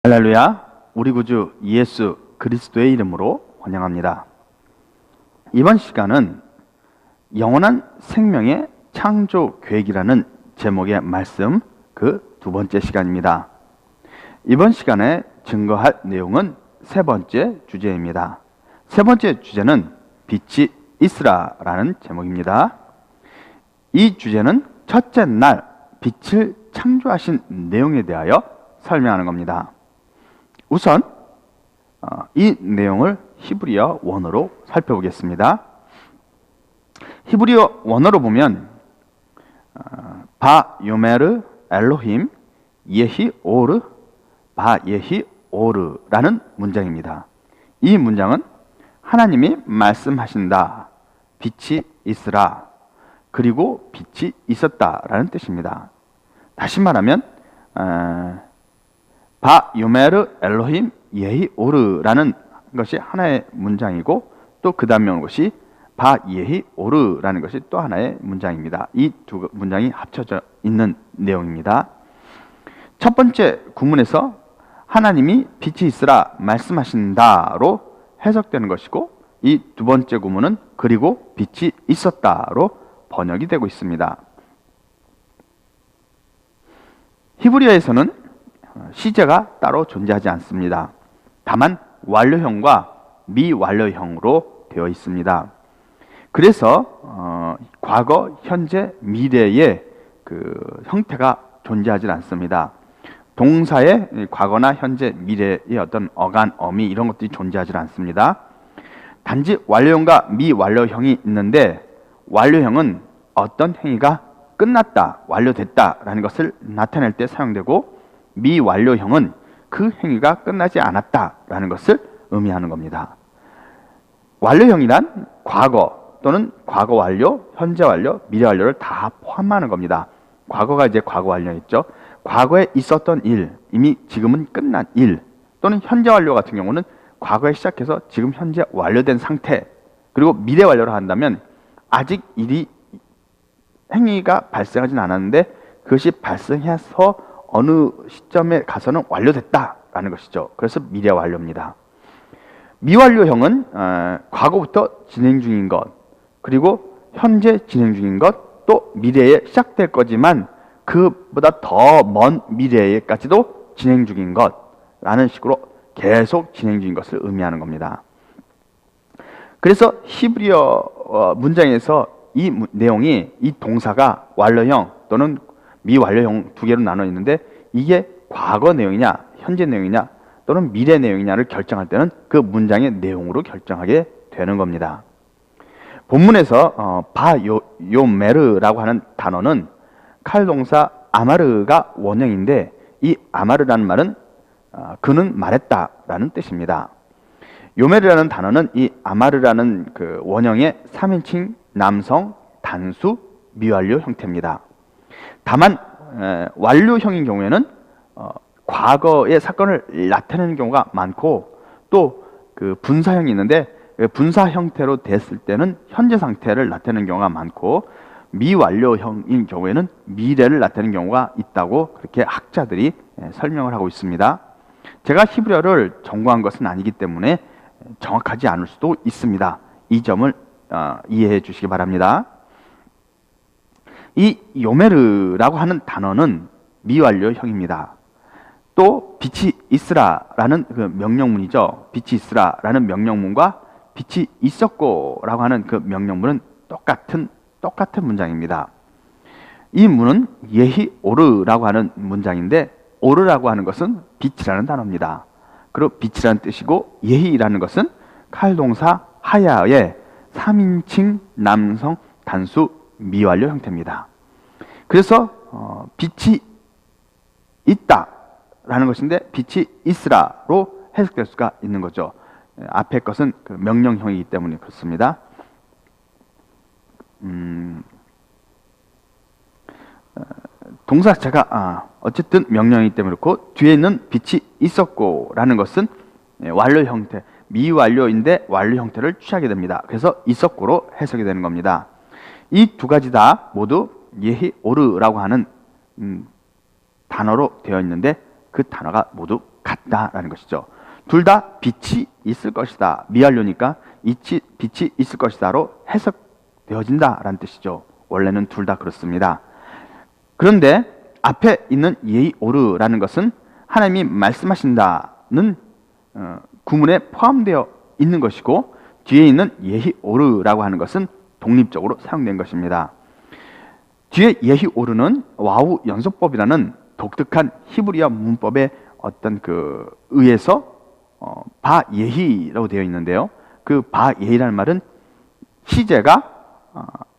할렐루야, 우리 구주 예수 그리스도의 이름으로 환영합니다. 이번 시간은 영원한 생명의 창조 계획이라는 제목의 말씀 그 두 번째 시간입니다. 이번 시간에 증거할 내용은 세 번째 주제입니다. 세 번째 주제는 빛이 있으라라는 제목입니다. 이 주제는 첫째 날 빛을 창조하신 내용에 대하여 설명하는 겁니다. 우선 이 내용을 히브리어 원어로 살펴보겠습니다. 히브리어 원어로 보면 바 요메르 엘로힘 예히 오르 바 예히 오르라는 문장입니다. 이 문장은 하나님이 말씀하신다, 빛이 있으라, 그리고 빛이 있었다라는 뜻입니다. 다시 말하면 바 요메르 엘로힘 예히 오르라는 것이 하나의 문장이고, 또 그 다음에 오는 것이 바 예히 오르라는 것이 또 하나의 문장입니다. 이 두 문장이 합쳐져 있는 내용입니다. 첫 번째 구문에서 하나님이 빛이 있으라 말씀하신다로 해석되는 것이고, 이 두 번째 구문은 그리고 빛이 있었다로 번역이 되고 있습니다. 히브리어에서는 시제가 따로 존재하지 않습니다. 다만 완료형과 미완료형으로 되어 있습니다. 그래서 과거, 현재, 미래의 그 형태가 존재하지 않습니다. 동사의 과거나 현재, 미래의 어떤 어간, 어미 이런 것들이 존재하지 않습니다. 단지 완료형과 미완료형이 있는데, 완료형은 어떤 행위가 끝났다, 완료됐다라는 것을 나타낼 때 사용되고, 미완료형은 그 행위가 끝나지 않았다라는 것을 의미하는 겁니다. 완료형이란 과거 또는 과거 완료, 현재 완료, 미래 완료를 다 포함하는 겁니다. 과거가 이제 과거 완료였죠. 과거에 있었던 일, 이미 지금은 끝난 일, 또는 현재 완료 같은 경우는 과거에 시작해서 지금 현재 완료된 상태, 그리고 미래 완료를 한다면 아직 행위가 발생하진 않았는데 그것이 발생해서 어느 시점에 가서는 완료됐다라는 것이죠. 그래서 미래 완료입니다. 미완료형은 과거부터 진행 중인 것, 그리고 현재 진행 중인 것, 또 미래에 시작될 거지만 그보다 더 먼 미래에까지도 진행 중인 것라는 식으로 계속 진행 중인 것을 의미하는 겁니다. 그래서 히브리어 문장에서 이 내용이, 이 동사가 완료형 또는 미완료형 두 개로 나눠 있는데, 이게 과거 내용이냐, 현재 내용이냐, 또는 미래 내용이냐를 결정할 때는 그 문장의 내용으로 결정하게 되는 겁니다. 본문에서 바요메르라고 하는 단어는 칼동사 아마르가 원형인데, 이 아마르라는 말은 그는 말했다라는 뜻입니다. 요메르라는 단어는 이 아마르라는 그 원형의 3인칭 남성 단수 미완료 형태입니다. 다만 완료형인 경우에는 과거의 사건을 나타내는 경우가 많고, 또 그 분사형이 있는데 분사 형태로 됐을 때는 현재 상태를 나타내는 경우가 많고, 미완료형인 경우에는 미래를 나타내는 경우가 있다고 그렇게 학자들이 설명을 하고 있습니다. 제가 히브리어를 전공한 것은 아니기 때문에 정확하지 않을 수도 있습니다. 이 점을 이해해 주시기 바랍니다. 이 요메르라고 하는 단어는 미완료형입니다. 또 빛이 있으라라는 그 명령문이죠. 빛이 있으라라는 명령문과 빛이 있었고라고 하는 그 명령문은 똑같은 문장입니다. 이 문은 예히 오르라고 하는 문장인데, 오르라고 하는 것은 빛이라는 단어입니다. 그리고 빛이라는 뜻이고, 예히라는 것은 칼동사 하야의 3인칭 남성 단수 미완료 형태입니다. 그래서 빛이 있다라는 것인데 빛이 있으라로 해석될 수가 있는 거죠. 앞에 것은 그 명령형이기 때문에 그렇습니다. 동사자가 어쨌든 명령이기 때문에 그렇고, 뒤에 있는 빛이 있었고라는 것은 완료 형태, 미완료인데 완료 형태를 취하게 됩니다. 그래서 있었고로 해석이 되는 겁니다. 이 두 가지 다 모두 예히 오르라고 하는 단어로 되어 있는데, 그 단어가 모두 같다라는 것이죠. 둘 다 빛이 있을 것이다. 미완료니까 빛이 있을 것이다로 해석되어진다라는 뜻이죠. 원래는 둘 다 그렇습니다. 그런데 앞에 있는 예이오르라는 것은 하나님이 말씀하신다는 구문에 포함되어 있는 것이고, 뒤에 있는 예히오르라고 하는 것은 독립적으로 사용된 것입니다. 뒤에 예히오르는 와우 연속법이라는 독특한 히브리어 문법의 어떤 의해서 바예히라고 되어 있는데요. 그 바예히라는 말은 시제가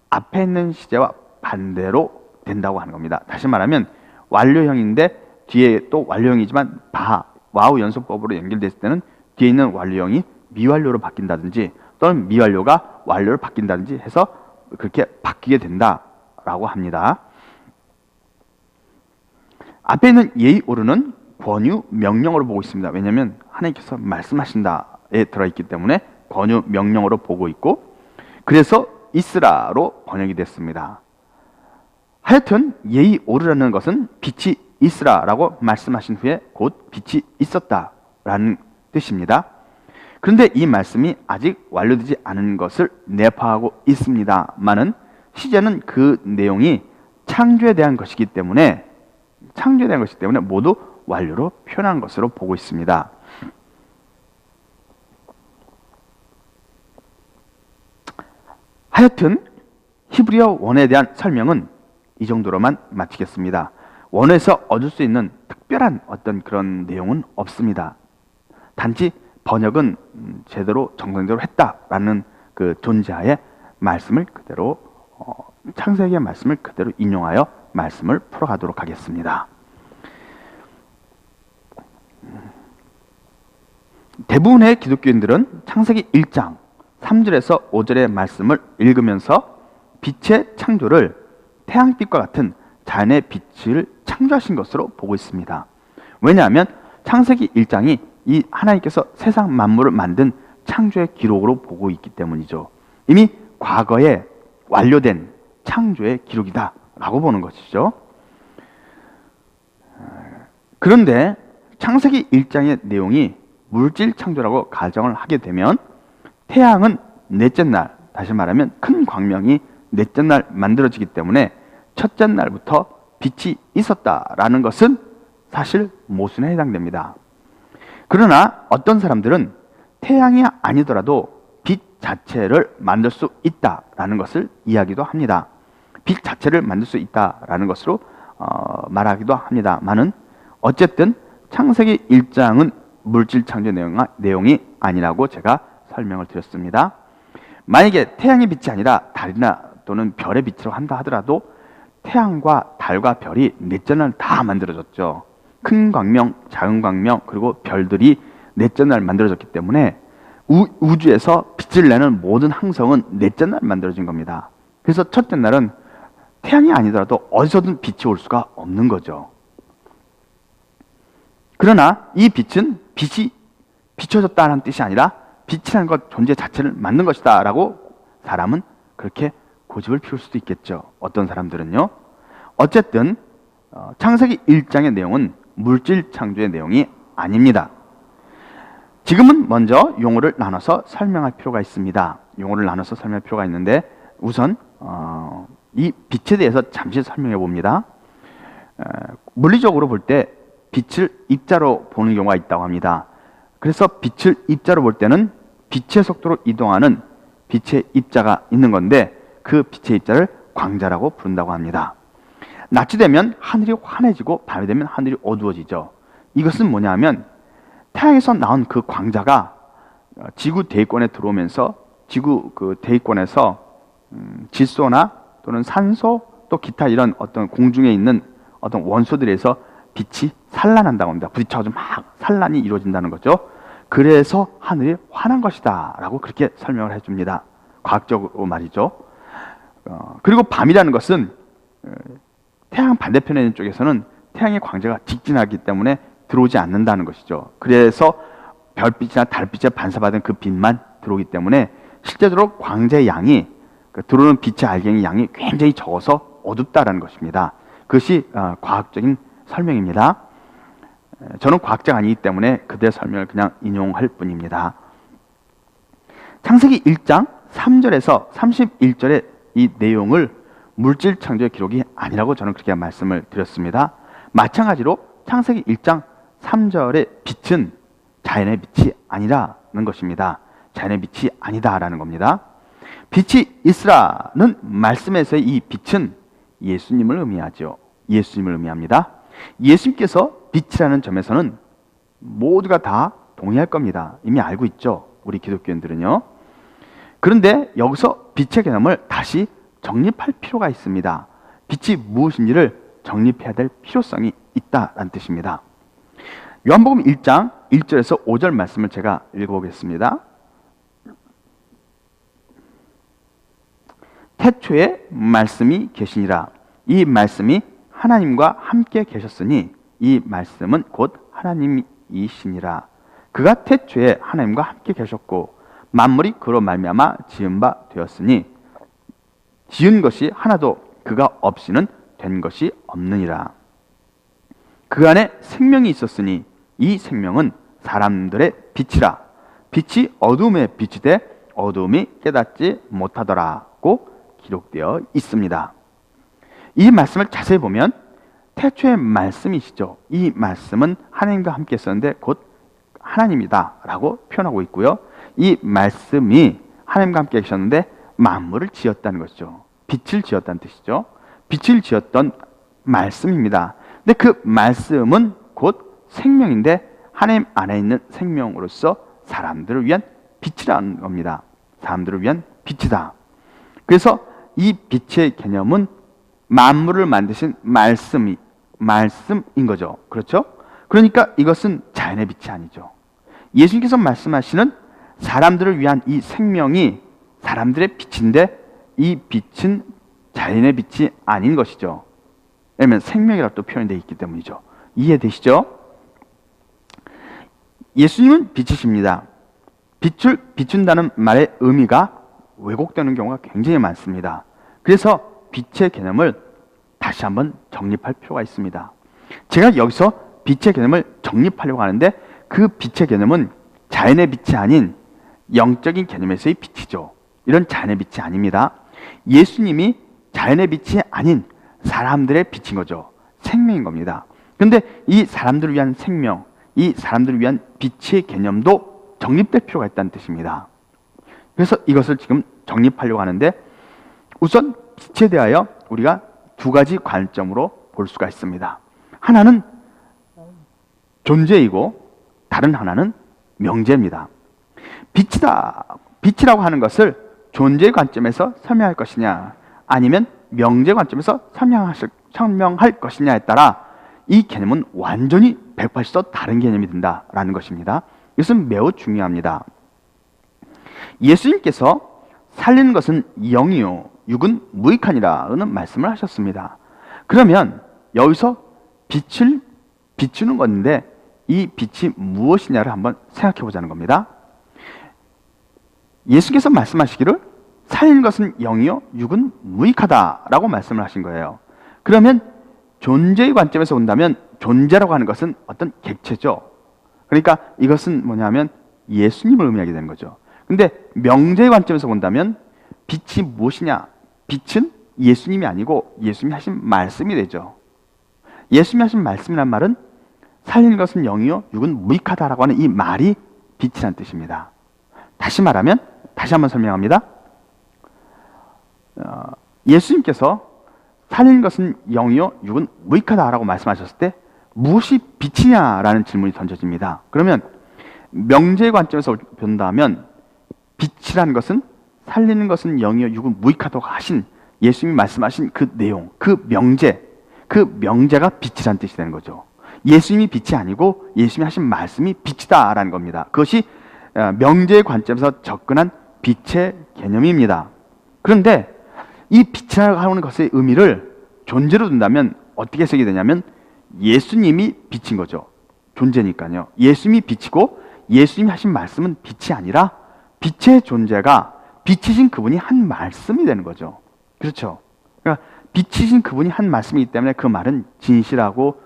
앞에 있는 시제와 반대로 된다고 하는 겁니다. 다시 말하면 완료형인데 뒤에 또 완료형이지만 와우 연속법으로 연결됐을 때는 뒤에 있는 완료형이 미완료로 바뀐다든지 또는 미완료가 완료로 바뀐다든지 해서 그렇게 바뀌게 된다라고 합니다. 앞에 있는 예이오르는 권유, 명령으로 보고 있습니다. 왜냐하면 하나님께서 말씀하신다에 들어있기 때문에 권유, 명령으로 보고 있고, 그래서 이스라로 번역이 됐습니다. 하여튼 예이오르라는 것은 빛이 있으라라고 말씀하신 후에 곧 빛이 있었다라는 뜻입니다. 그런데 이 말씀이 아직 완료되지 않은 것을 내포하고 있습니다만은 시제는 그 내용이 창조에 대한 것이기 때문에 모두 완료로 표현한 것으로 보고 있습니다. 하여튼 히브리어 원에 대한 설명은 이 정도로만 마치겠습니다. 원에서 얻을 수 있는 특별한 어떤 그런 내용은 없습니다. 단지 번역은 제대로 정상적으로 했다라는 그 존재하에 말씀을 그대로 창세기의 말씀을 그대로 인용하여 말씀을 풀어가도록 하겠습니다. 대부분의 기독교인들은 창세기 1장 3절에서 5절의 말씀을 읽으면서 빛의 창조를 태양빛과 같은 자연의 빛을 창조하신 것으로 보고 있습니다. 왜냐하면 창세기 1장이 이 하나님께서 세상 만물을 만든 창조의 기록으로 보고 있기 때문이죠. 이미 과거에 완료된 창조의 기록이다 라고 보는 것이죠. 그런데 창세기 1장의 내용이 물질 창조라고 가정을 하게 되면 태양은 넷째 날, 다시 말하면 큰 광명이 넷째 날 만들어지기 때문에 첫째 날부터 빛이 있었다라는 것은 사실 모순에 해당됩니다. 그러나 어떤 사람들은 태양이 아니더라도 빛 자체를 만들 수 있다라는 것을 이야기도 합니다. 빛 자체를 만들 수 있다라는 것으로 말하기도 합니다만은 어쨌든 창세기 1장은 물질 창조 내용이 아니라고 제가 설명을 드렸습니다. 만약에 태양의 빛이 아니라 달이나 또는 별의 빛으로 한다 하더라도 태양과 달과 별이 넷째 날 다 만들어졌죠. 큰 광명, 작은 광명, 그리고 별들이 넷째 날 만들어졌기 때문에 우주에서 빛을 내는 모든 항성은 넷째 날 만들어진 겁니다. 그래서 첫째 날은 태양이 아니더라도 어디서든 빛이 올 수가 없는 거죠. 그러나 이 빛은 빛이 비춰졌다는 뜻이 아니라 빛이라는 것 존재 자체를 만든 것이다 라고 사람은 그렇게 고집을 피울 수도 있겠죠. 어떤 사람들은요. 어쨌든 창세기 1장의 내용은 물질 창조의 내용이 아닙니다. 지금은 먼저 용어를 나눠서 설명할 필요가 있습니다. 용어를 나눠서 설명할 필요가 있는데 우선 이 빛에 대해서 잠시 설명해 봅니다. 물리적으로 볼 때 빛을 입자로 보는 경우가 있다고 합니다. 그래서 빛을 입자로 볼 때는 빛의 속도로 이동하는 빛의 입자가 있는 건데 그 빛의 입자를 광자라고 부른다고 합니다. 낮이 되면 하늘이 환해지고 밤이 되면 하늘이 어두워지죠. 이것은 뭐냐 하면 태양에서 나온 그 광자가 지구 대기권에 들어오면서 지구 그 대기권에서 질소나 또는 산소 또 기타 이런 어떤 공중에 있는 어떤 원소들에서 빛이 산란한다고 합니다. 부딪혀서 막 산란이 이루어진다는 거죠. 그래서 하늘이 환한 것이다 라고 그렇게 설명을 해줍니다. 과학적으로 말이죠. 그리고 밤이라는 것은 태양 반대편에 있는 쪽에서는 태양의 광자가 직진하기 때문에 들어오지 않는다는 것이죠. 그래서 별빛이나 달빛에 반사받은 그 빛만 들어오기 때문에 실제로 광자의 양이 들어오는 빛의 알갱이 양이 굉장히 적어서 어둡다라는 것입니다. 그것이 과학적인 설명입니다. 저는 과학자가 아니기 때문에 그들의 설명을 그냥 인용할 뿐입니다. 창세기 1장 3절에서 31절의 이 내용을 물질 창조의 기록이 아니라고 저는 그렇게 말씀을 드렸습니다. 마찬가지로 창세기 1장 3절의 빛은 자연의 빛이 아니라는 것입니다. 자연의 빛이 아니다라는 겁니다. 빛이 있으라는 말씀에서의 이 빛은 예수님을 의미하죠. 예수님을 의미합니다. 예수님께서 빛이라는 점에서는 모두가 다 동의할 겁니다. 이미 알고 있죠. 우리 기독교인들은요. 그런데 여기서 빛의 개념을 다시 정립할 필요가 있습니다. 빛이 무엇인지를 정립해야 될 필요성이 있다는 뜻입니다. 요한복음 1장 1절에서 5절 말씀을 제가 읽어보겠습니다. 태초에 말씀이 계시니라. 이 말씀이 하나님과 함께 계셨으니 이 말씀은 곧 하나님이시니라. 그가 태초에 하나님과 함께 계셨고 만물이 그로 말미암아 지은 바 되었으니 지은 것이 하나도 그가 없이는 된 것이 없느니라. 그 안에 생명이 있었으니 이 생명은 사람들의 빛이라. 빛이 어둠에 비치되 어둠이 깨닫지 못하더라고 기록되어 있습니다. 이 말씀을 자세히 보면 태초의 말씀이시죠. 이 말씀은 하나님과 함께 있었는데 곧 하나님이다 라고 표현하고 있고요. 이 말씀이 하나님과 함께 계셨는데 만물을 지었다는 것이죠. 빛을 지었다는 뜻이죠. 빛을 지었던 말씀입니다. 근데 그 말씀은 곧 생명인데 하나님 안에 있는 생명으로서 사람들을 위한 빛이라는 겁니다. 사람들을 위한 빛이다. 그래서 이 빛의 개념은 만물을 만드신 말씀인 거죠. 그렇죠? 그러니까 이것은 자연의 빛이 아니죠. 예수님께서 말씀하시는 사람들을 위한 이 생명이 사람들의 빛인데 이 빛은 자연의 빛이 아닌 것이죠. 왜냐하면 생명이라고 또 표현되어 있기 때문이죠. 이해되시죠? 예수님은 빛이십니다. 빛을 비춘다는 말의 의미가 왜곡되는 경우가 굉장히 많습니다. 그래서 빛의 개념을 다시 한번 정립할 필요가 있습니다. 제가 여기서 빛의 개념을 정립하려고 하는데 그 빛의 개념은 자연의 빛이 아닌 영적인 개념에서의 빛이죠. 이런 자연의 빛이 아닙니다. 예수님이 자연의 빛이 아닌 사람들의 빛인 거죠. 생명인 겁니다. 그런데 이 사람들을 위한 생명, 이 사람들을 위한 빛의 개념도 정립될 필요가 있다는 뜻입니다. 그래서 이것을 지금 정립하려고 하는데 우선 빛에 대하여 우리가 두 가지 관점으로 볼 수가 있습니다. 하나는 존재이고 다른 하나는 명제입니다. 빛이라고 하는 것을 존재의 관점에서 설명할 것이냐 아니면 명제 관점에서 설명할 것이냐에 따라 이 개념은 완전히 180도 다른 개념이 된다라는 것입니다. 이것은 매우 중요합니다. 예수님께서 살리는 것은 영이요 육은 무익하니라는 말씀을 하셨습니다. 그러면 여기서 빛을 비추는 건데 이 빛이 무엇이냐를 한번 생각해 보자는 겁니다. 예수께서 말씀하시기를 살리는 것은 영이요 육은 무익하다라고 말씀을 하신 거예요. 그러면 존재의 관점에서 본다면 존재라고 하는 것은 어떤 객체죠. 그러니까 이것은 뭐냐면 예수님을 의미하게 되는 거죠. 근데 명제의 관점에서 본다면 빛이 무엇이냐? 빛은 예수님이 아니고 예수님이 하신 말씀이 되죠. 예수님이 하신 말씀이란 말은 살리는 것은 영이요 육은 무익하다라고 하는 이 말이 빛이라는 뜻입니다. 다시 말하면 다시 한번 설명합니다. 예수님께서 살리는 것은 영이요 육은 무익하다라고 말씀하셨을 때 무엇이 빛이냐라는 질문이 던져집니다. 그러면 명제의 관점에서 본다면 빛이라는 것은 살리는 것은 영이요 육은 무익하다고 하신 예수님이 말씀하신 그 내용, 그 명제가 빛이라는 뜻이 되는 거죠. 예수님이 빛이 아니고 예수님이 하신 말씀이 빛이다라는 겁니다. 그것이 명제의 관점에서 접근한 빛의 개념입니다. 그런데 이 빛이라고 하는 것의 의미를 존재로 둔다면 어떻게 해석이 되냐면 예수님이 빛인 거죠. 존재니까요. 예수님이 빛이고 예수님이 하신 말씀은 빛이 아니라 빛의 존재가 빛이신 그분이 한 말씀이 되는 거죠. 그렇죠. 그러니까 빛이신 그분이 한 말씀이기 때문에 그 말은 진실하고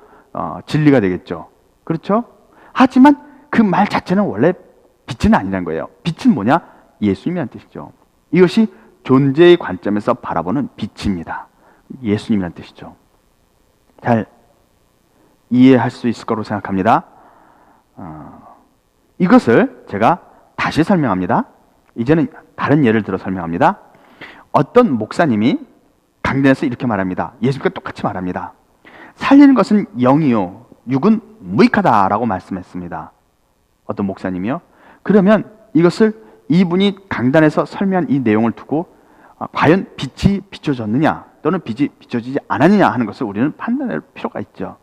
진리가 되겠죠. 그렇죠? 하지만 그 말 자체는 원래 빛은 아니란 거예요. 빛은 뭐냐? 예수님이란 뜻이죠. 이것이 존재의 관점에서 바라보는 빛입니다. 예수님이란 뜻이죠. 잘 이해할 수 있을 거로 생각합니다. 이것을 제가 다시 설명합니다. 이제는 다른 예를 들어 설명합니다. 어떤 목사님이 강단에서 이렇게 말합니다. 예수님과 똑같이 말합니다. 살리는 것은 영이요 육은 무익하다라고 말씀했습니다. 어떤 목사님이요. 그러면 이것을 이분이 강단에서 설명한 이 내용을 두고 과연 빛이 비춰졌느냐 또는 빛이 비춰지지 않았느냐 하는 것을 우리는 판단할 필요가 있죠.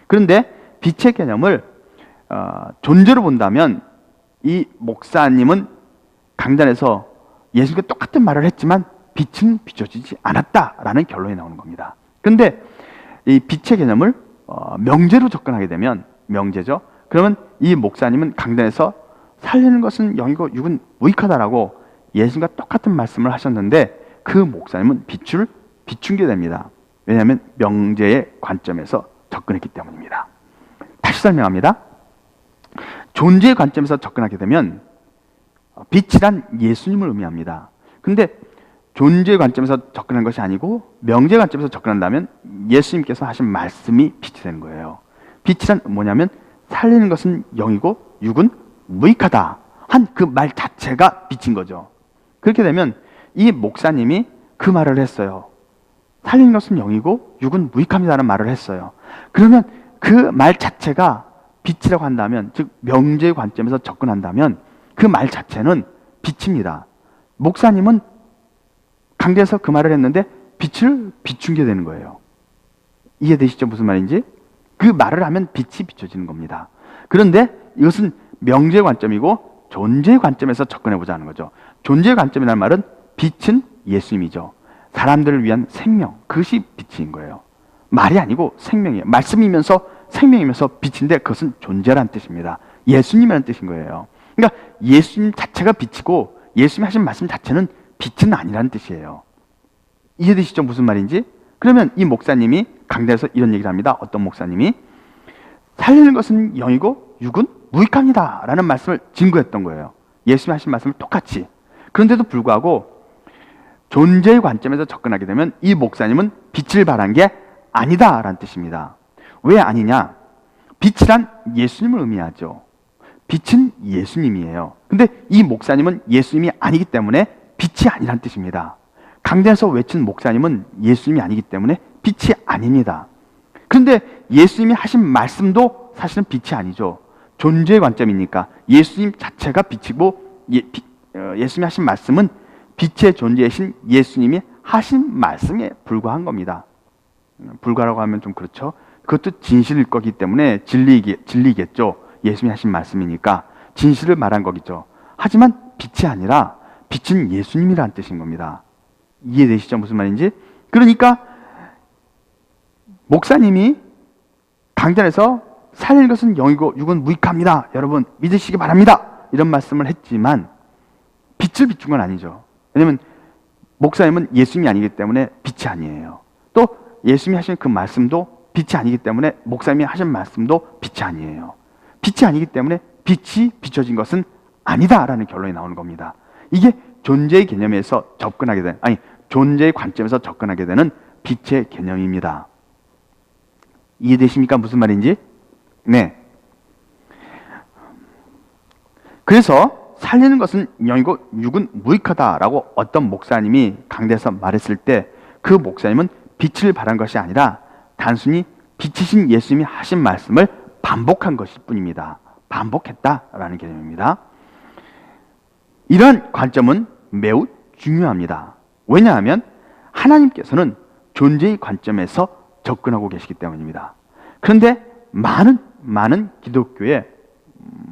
그런데 빛의 개념을 존재로 본다면 이 목사님은 강단에서 예수님과 똑같은 말을 했지만 빛은 비춰지지 않았다라는 결론이 나오는 겁니다. 그런데 이 빛의 개념을 명제로 접근하게 되면, 명제죠. 그러면 이 목사님은 강단에서 살리는 것은 영이고 육은 무익하다라고 예수님과 똑같은 말씀을 하셨는데 그 목사님은 빛을 비춘게 됩니다. 왜냐하면 명제의 관점에서 접근했기 때문입니다. 다시 설명합니다. 존재의 관점에서 접근하게 되면 빛이란 예수님을 의미합니다. 근데 존재의 관점에서 접근한 것이 아니고 명제의 관점에서 접근한다면 예수님께서 하신 말씀이 빛이 되는 거예요. 빛이란 뭐냐면 살리는 것은 영이고 육은 무익하다 한 그 말 자체가 빛인 거죠. 그렇게 되면 이 목사님이 그 말을 했어요. 살리는 것은 영이고 육은 무익합니다라는 말을 했어요. 그러면 그 말 자체가 빛이라고 한다면, 즉 명제의 관점에서 접근한다면 그 말 자체는 빛입니다. 목사님은 강대에서 그 말을 했는데 빛을 비춘게 되는 거예요. 이해되시죠? 무슨 말인지? 그 말을 하면 빛이 비춰지는 겁니다. 그런데 이것은 명제의 관점이고 존재의 관점에서 접근해보자 하는 거죠. 존재의 관점이라는 말은 빛은 예수님이죠. 사람들을 위한 생명, 그것이 빛인 거예요. 말이 아니고 생명이에요. 말씀이면서 생명이면서 빛인데 그것은 존재라는 뜻입니다. 예수님이라는 뜻인 거예요. 그러니까 예수님 자체가 빛이고 예수님이 하신 말씀 자체는 빛은 아니라는 뜻이에요. 이해되시죠? 무슨 말인지? 그러면 이 목사님이 강단에서 이런 얘기를 합니다. 어떤 목사님이 살리는 것은 영이고 육은 무익합니다 라는 말씀을 증거했던 거예요. 예수님이 하신 말씀을 똑같이. 그런데도 불구하고 존재의 관점에서 접근하게 되면 이 목사님은 빛을 발한 게 아니다 라는 뜻입니다. 왜 아니냐? 빛이란 예수님을 의미하죠. 빛은 예수님이에요. 근데 이 목사님은 예수님이 아니기 때문에 빛이 아니란 뜻입니다. 강단에서 외친 목사님은 예수님이 아니기 때문에 빛이 아닙니다. 그런데 예수님이 하신 말씀도 사실은 빛이 아니죠. 존재의 관점이니까 예수님 자체가 빛이고 예수님이 하신 말씀은 빛의 존재이신 예수님이 하신 말씀에 불과한 겁니다. 불과라고 하면 좀 그렇죠. 그것도 진실일 거기 때문에 진리겠죠. 예수님이 하신 말씀이니까 진실을 말한 거겠죠. 하지만 빛이 아니라 빛은 예수님이라는 뜻인 겁니다. 이해되시죠? 무슨 말인지? 그러니까 목사님이 강단에서 살리는 것은 영이고 육은 무익합니다. 여러분 믿으시기 바랍니다. 이런 말씀을 했지만 빛을 비춘 건 아니죠. 왜냐하면 목사님은 예수님이 아니기 때문에 빛이 아니에요. 또 예수님이 하신 그 말씀도 빛이 아니기 때문에 목사님이 하신 말씀도 빛이 아니에요. 빛이 아니기 때문에 빛이 비춰진 것은 아니다라는 결론이 나오는 겁니다. 이게 존재의 개념에서 접근하게 되는, 존재의 관점에서 접근하게 되는 빛의 개념입니다. 이해되십니까? 무슨 말인지? 네. 그래서 살리는 것은 영이고 육은 무익하다라고 어떤 목사님이 강대에서 말했을 때 그 목사님은 빛을 발한 것이 아니라 단순히 빛이신 예수님이 하신 말씀을 반복한 것일 뿐입니다. 반복했다라는 개념입니다. 이런 관점은 매우 중요합니다. 왜냐하면 하나님께서는 존재의 관점에서 접근하고 계시기 때문입니다. 그런데 많은 기독교의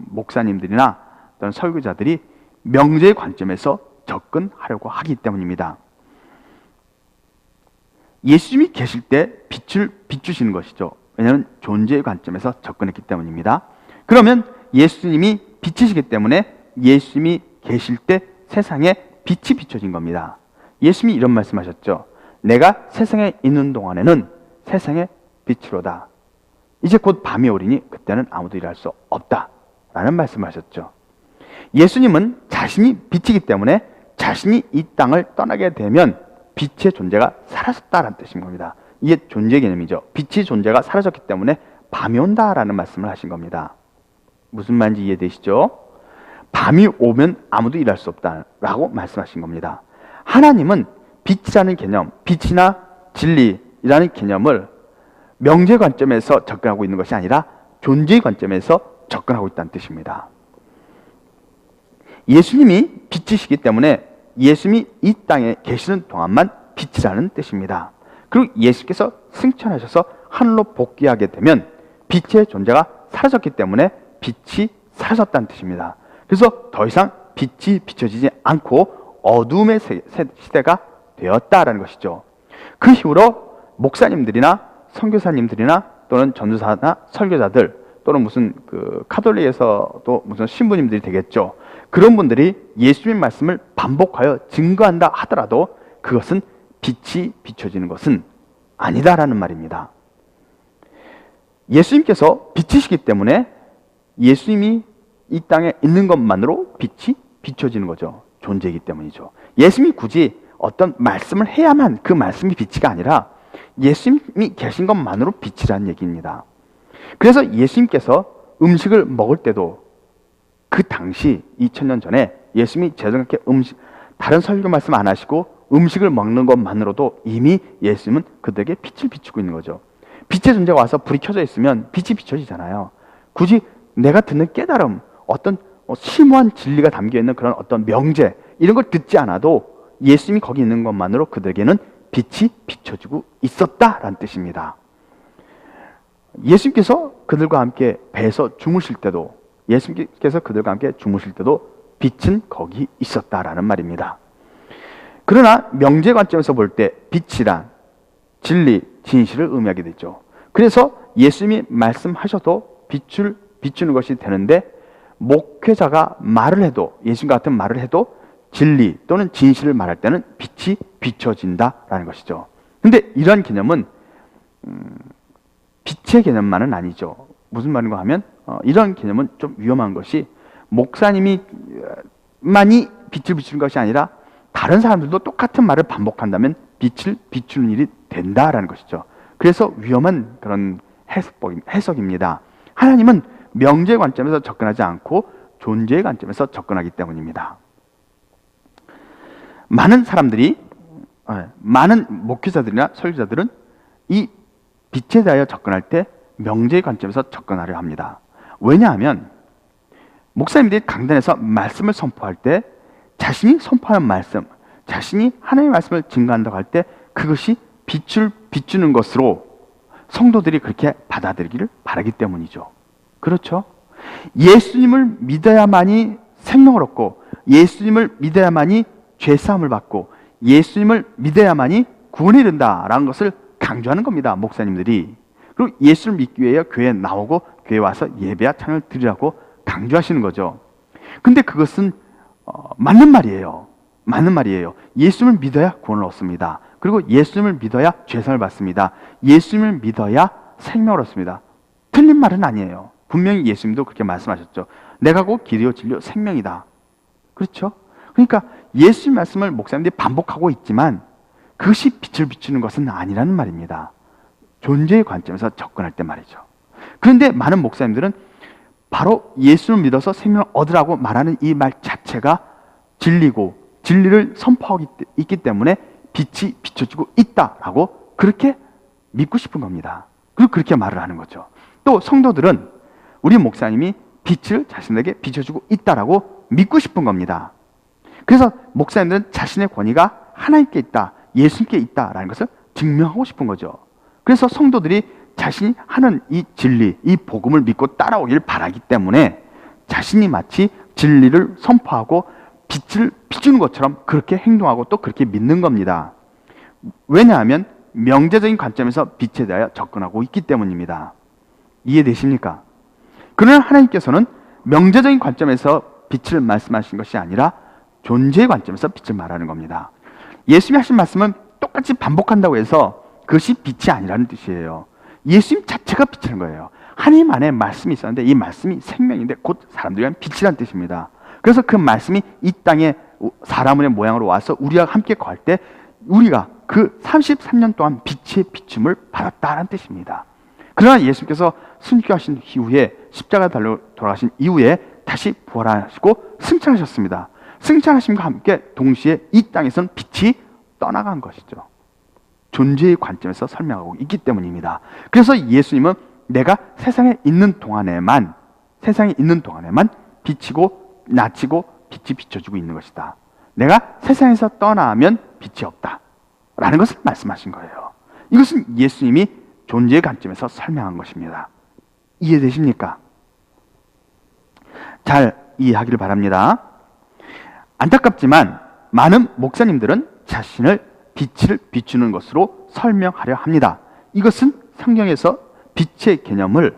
목사님들이나 또는 설교자들이 명제의 관점에서 접근하려고 하기 때문입니다. 예수님이 계실 때 빛을 비추시는 것이죠. 왜냐하면 존재의 관점에서 접근했기 때문입니다. 그러면 예수님이 빛이시기 때문에 예수님이 계실 때 세상에 빛이 비춰진 겁니다. 예수님이 이런 말씀하셨죠. 내가 세상에 있는 동안에는 세상의 빛이로다. 이제 곧 밤이 오리니 그때는 아무도 일할 수 없다라는 말씀을 하셨죠. 예수님은 자신이 빛이기 때문에 자신이 이 땅을 떠나게 되면 빛의 존재가 사라졌다라는 뜻인 겁니다. 이게 존재 개념이죠. 빛의 존재가 사라졌기 때문에 밤이 온다라는 말씀을 하신 겁니다. 무슨 말인지 이해되시죠? 밤이 오면 아무도 일할 수 없다라고 말씀하신 겁니다. 하나님은 빛이라는 개념, 빛이나 진리라는 개념을 명제 관점에서 접근하고 있는 것이 아니라 존재의 관점에서 접근하고 있다는 뜻입니다. 예수님이 빛이시기 때문에 예수님이 이 땅에 계시는 동안만 빛이라는 뜻입니다. 그리고 예수께서 승천하셔서 하늘로 복귀하게 되면 빛의 존재가 사라졌기 때문에 빛이 사라졌다는 뜻입니다. 그래서 더 이상 빛이 비춰지지 않고 어둠의 시대가 되었다라는 것이죠. 그 이후로 목사님들이나 선교사님들이나 또는 전도사나 설교자들 또는 무슨 카톨릭에서도 무슨 신부님들이 되겠죠. 그런 분들이 예수님의 말씀을 반복하여 증거한다 하더라도 그것은 빛이 비춰지는 것은 아니다라는 말입니다. 예수님께서 빛이시기 때문에 예수님이 이 땅에 있는 것만으로 빛이 비춰지는 거죠. 존재이기 때문이죠. 예수님이 굳이 어떤 말씀을 해야만 그 말씀이 빛이가 아니라 예수님이 계신 것만으로 빛이라는 얘기입니다. 그래서 예수님께서 음식을 먹을 때도 그 당시 2000년 전에 예수님이 제정하게 다른 설교 말씀 안 하시고 음식을 먹는 것만으로도 이미 예수님은 그들에게 빛을 비추고 있는 거죠. 빛의 존재가 와서 불이 켜져 있으면 빛이 비춰지잖아요. 굳이 내가 듣는 깨달음, 어떤 심오한 진리가 담겨있는 그런 어떤 명제 이런 걸 듣지 않아도 예수님이 거기 있는 것만으로 그들에게는 빛이 비춰지고 있었다라는 뜻입니다. 예수님께서 그들과 함께 배에서 주무실 때도 예수님께서 그들과 함께 주무실 때도 빛은 거기 있었다라는 말입니다. 그러나 명제 관점에서 볼 때 빛이란 진리, 진실을 의미하게 되죠. 그래서 예수님이 말씀하셔도 빛을 비추는 것이 되는데 목회자가 말을 해도 예수님과 같은 말을 해도 진리 또는 진실을 말할 때는 빛이 비춰진다라는 것이죠. 근데 이런 개념은 빛의 개념만은 아니죠. 무슨 말인가 하면 이런 개념은 좀 위험한 것이 목사님이 만이 빛을 비추는 것이 아니라 다른 사람들도 똑같은 말을 반복한다면 빛을 비추는 일이 된다라는 것이죠. 그래서 위험한 그런 해석입니다. 하나님은 명제의 관점에서 접근하지 않고 존재의 관점에서 접근하기 때문입니다. 많은 사람들이 많은 목회자들이나 설교자들은 이 빛에 대하여 접근할 때 명제의 관점에서 접근하려 합니다. 왜냐하면 목사님들이 강단에서 말씀을 선포할 때 자신이 선포하는 말씀, 자신이 하나님의 말씀을 증거한다고 할 때 그것이 빛을 비추는 것으로 성도들이 그렇게 받아들이기를 바라기 때문이죠. 그렇죠? 예수님을 믿어야만이 생명을 얻고 예수님을 믿어야만이 죄사함을 받고 예수님을 믿어야만이 구원에 이른다라는 것을 강조하는 겁니다. 목사님들이. 그리고 예수를 믿기 위해 교회에 나오고 교회에 와서 예배와 찬양을 드리라고 강조하시는 거죠. 근데 그것은 맞는 말이에요. 맞는 말이에요. 예수님을 믿어야 구원을 얻습니다. 그리고 예수님을 믿어야 죄사함을 받습니다. 예수님을 믿어야 생명을 얻습니다. 틀린 말은 아니에요. 분명히 예수님도 그렇게 말씀하셨죠. 내가 곧 길이요 진리요 생명이다. 그렇죠? 그러니까 예수님 말씀을 목사님들이 반복하고 있지만 그것이 빛을 비추는 것은 아니라는 말입니다. 존재의 관점에서 접근할 때 말이죠. 그런데 많은 목사님들은 바로 예수를 믿어서 생명을 얻으라고 말하는 이 말 자체가 진리고 진리를 선포하고 있기 때문에 빛이 비춰지고 있다라고 그렇게 믿고 싶은 겁니다. 그리고 그렇게 말을 하는 거죠. 또 성도들은 우리 목사님이 빛을 자신에게 비춰주고 있다라고 믿고 싶은 겁니다. 그래서 목사님들은 자신의 권위가 하나님께 있다, 예수님께 있다라는 것을 증명하고 싶은 거죠. 그래서 성도들이 자신이 하는 이 진리, 이 복음을 믿고 따라오길 바라기 때문에 자신이 마치 진리를 선포하고 빛을 비추는 것처럼 그렇게 행동하고 또 그렇게 믿는 겁니다. 왜냐하면 명제적인 관점에서 빛에 대하여 접근하고 있기 때문입니다. 이해되십니까? 그러나 하나님께서는 명제적인 관점에서 빛을 말씀하신 것이 아니라 존재의 관점에서 빛을 말하는 겁니다. 예수님이 하신 말씀은 똑같이 반복한다고 해서 그것이 빛이 아니라는 뜻이에요. 예수님 자체가 빛이라는 거예요. 하나님 안에 말씀이 있었는데 이 말씀이 생명인데 곧 사람들이 위한 빛이라는 뜻입니다. 그래서 그 말씀이 이 땅에 사람의 모양으로 와서 우리와 함께 거할 때 우리가 그 33년 동안 빛의 비춤을 받았다는 뜻입니다. 그러나 예수님께서 순교하신 이후에 십자가 달려 돌아가신 이후에 다시 부활하시고 승천하셨습니다. 승천하심과 함께 동시에 이 땅에서는 빛이 떠나간 것이죠. 존재의 관점에서 설명하고 있기 때문입니다. 그래서 예수님은 내가 세상에 있는 동안에만 비치고 나치고 빛이 비춰주고 있는 것이다. 내가 세상에서 떠나면 빛이 없다 라는 것을 말씀하신 거예요. 이것은 예수님이 존재의 관점에서 설명한 것입니다. 이해되십니까? 잘 이해하기를 바랍니다. 안타깝지만 많은 목사님들은 자신을 빛을 비추는 것으로 설명하려 합니다. 이것은 성경에서 빛의 개념을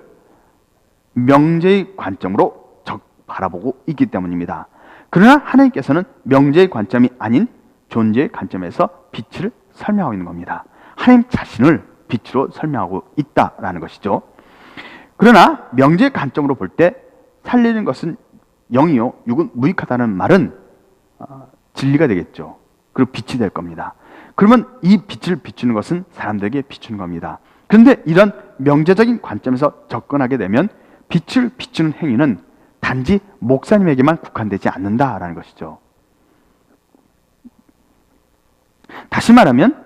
명제의 관점으로 바라보고 있기 때문입니다. 그러나 하나님께서는 명제의 관점이 아닌 존재의 관점에서 빛을 설명하고 있는 겁니다. 하나님 자신을 빛으로 설명하고 있다라는 것이죠. 그러나 명제의 관점으로 볼 때 살리는 것은 영이요 육은 무익하다는 말은 진리가 되겠죠. 그리고 빛이 될 겁니다. 그러면 이 빛을 비추는 것은 사람들에게 비추는 겁니다. 그런데 이런 명제적인 관점에서 접근하게 되면 빛을 비추는 행위는 단지 목사님에게만 국한되지 않는다라는 것이죠. 다시 말하면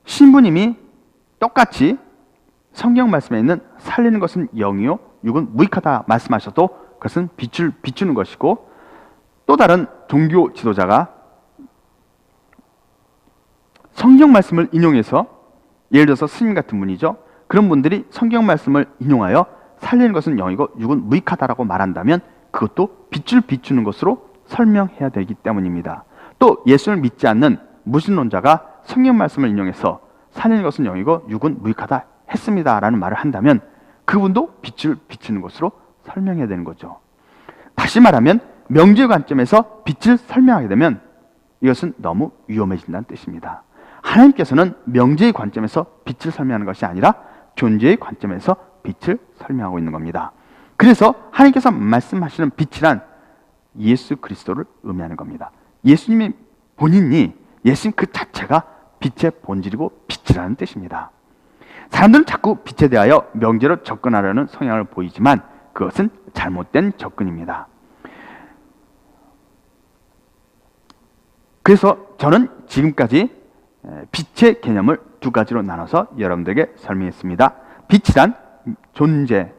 신부님이 똑같이 성경 말씀에 있는 살리는 것은 영이요 육은 무익하다 말씀하셔도 그것은 빛을 비추는 것이고, 또 다른 종교 지도자가 성경 말씀을 인용해서, 예를 들어서 스님 같은 분이죠. 그런 분들이 성경 말씀을 인용하여 살리는 것은 영이고 육은 무익하다라고 말한다면 그것도 빛을 비추는 것으로 설명해야 되기 때문입니다. 또 예수를 믿지 않는 무신론자가 성경 말씀을 인용해서 살리는 것은 영이고 육은 무익하다 했습니다라는 말을 한다면 그분도 빛을 비추는 것으로 설명해야 되는 거죠. 다시 말하면 명제의 관점에서 빛을 설명하게 되면 이것은 너무 위험해진다는 뜻입니다. 하나님께서는 명제의 관점에서 빛을 설명하는 것이 아니라 존재의 관점에서 빛을 설명하고 있는 겁니다. 그래서 하나님께서 말씀하시는 빛이란 예수 그리스도를 의미하는 겁니다. 예수님이 본인이, 예수님 그 자체가 빛의 본질이고 빛이라는 뜻입니다. 사람들은 자꾸 빛에 대하여 명제로 접근하려는 성향을 보이지만 그것은 잘못된 접근입니다. 그래서 저는 지금까지 빛의 개념을 두 가지로 나눠서 여러분들에게 설명했습니다. 빛이란 존재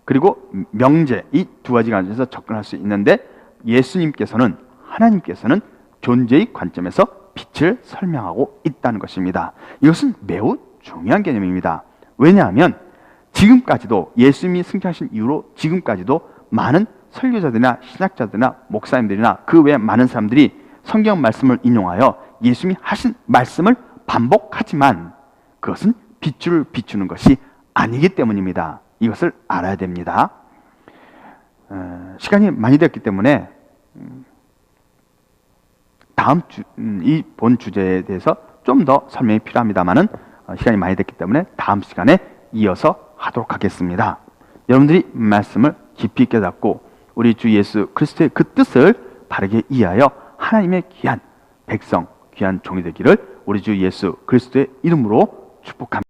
그리고 명제, 이 두 가지 관점에서 접근할 수 있는데 예수님께서는, 하나님께서는 존재의 관점에서 빛을 설명하고 있다는 것입니다. 이것은 매우 중요한 개념입니다. 왜냐하면 지금까지도 예수님이 승천하신 이후로 지금까지도 많은 설교자들이나 신학자들이나 목사님들이나 그 외에 많은 사람들이 성경 말씀을 인용하여 예수님이 하신 말씀을 반복하지만 그것은 빛을 비추는 것이 아니기 때문입니다. 이것을 알아야 됩니다. 시간이 많이 됐기 때문에 다음 이 본 주제에 대해서 좀 더 설명이 필요합니다만은 시간이 많이 됐기 때문에 다음 시간에 이어서 하도록 하겠습니다. 여러분들이 말씀을 깊이 깨닫고 우리 주 예수 그리스도의 그 뜻을 바르게 이해하여 하나님의 귀한 백성, 귀한 종이 되기를 우리 주 예수 그리스도의 이름으로 축복합니다.